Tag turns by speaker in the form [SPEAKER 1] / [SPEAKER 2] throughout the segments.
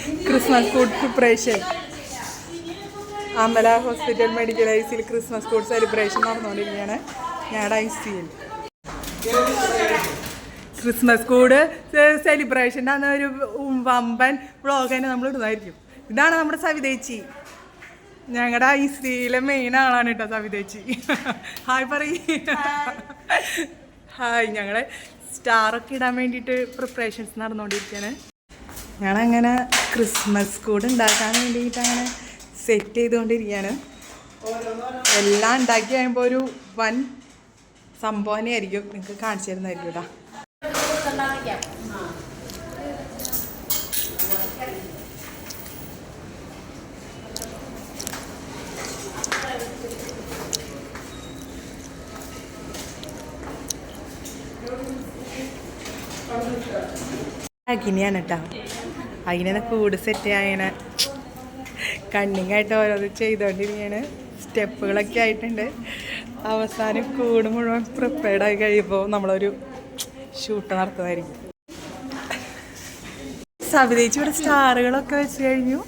[SPEAKER 1] Christmas food preparation. Amala hospital medical ഐസിയിൽ Christmas food celebration നടന്നുകൊണ്ടിരിക്കുകയാണ്. ഞങ്ങളുടെ ഐസിയിൽ ക്രിസ്മസ് ഫുഡ് സെലിബ്രേഷൻ്റെ അന്ന് ഒരു വമ്പൻ വ്ളോഗ് തന്നെ നമ്മൾ ഇടുന്നതായിരിക്കും. ഇതാണ് നമ്മുടെ സവിതേച്ചി, ഞങ്ങളുടെ ഐസിയിലെ മെയിൻ ആളാണ് കേട്ടോ സവിതേച്ചി. ഹായ് പറയ്. ഹായ്. ഞങ്ങളെ സ്റ്റാറൊക്കെ ഇടാൻ വേണ്ടിയിട്ട് പ്രിപ്പറേഷൻസ് നടന്നുകൊണ്ടിരിക്കുകയാണ്. ഞങ്ങളങ്ങനെ ക്രിസ്മസ് കൂട് ഉണ്ടാക്കാൻ വേണ്ടിയിട്ട് അങ്ങനെ സെറ്റ് ചെയ്തുകൊണ്ടിരിക്കുകയാണ്. എല്ലാം ഉണ്ടാക്കി കഴിയുമ്പോൾ ഒരു വൻ സംഭവം തന്നെയായിരിക്കും. നിങ്ങൾക്ക് കാണിച്ചു തരുന്നതായിരിക്കും കേട്ടോ. അഗ്നിയാണ് കേട്ടോ. അതിനെ കൂട് സെറ്റ് ചെയ്യാൻ കണ്ണിങ്ങായിട്ട് ഓരോന്ന് ചെയ്തുകൊണ്ടിരിക്കുകയാണ്. സ്റ്റെപ്പുകളൊക്കെ ആയിട്ടുണ്ട്. അവസാനം കൂട് മുഴുവൻ പ്രിപ്പയർഡായി കഴിയുമ്പോൾ നമ്മളൊരു ഷൂട്ട് നടത്തുന്നതായിരിക്കും. സവിതേച്ചി ഇവിടെ സ്റ്റാറുകളൊക്കെ വെച്ച് കഴിഞ്ഞു.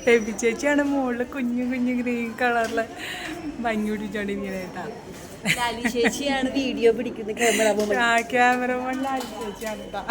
[SPEAKER 1] ബേബി ചേച്ചിയാണ് മുകളിൽ കുഞ്ഞു കുഞ്ഞു ഗ്രീൻ കളറിൽ ഭംഗി പിടിച്ചോണ്ടിരിക്കുന്നത് കേട്ടോ.
[SPEAKER 2] ചേച്ചിയാണ് വീഡിയോ പിടിക്കുന്നത്.
[SPEAKER 1] ക്യാമറമാൻ ലാലി ചേച്ചിയാണ് കേട്ടോ.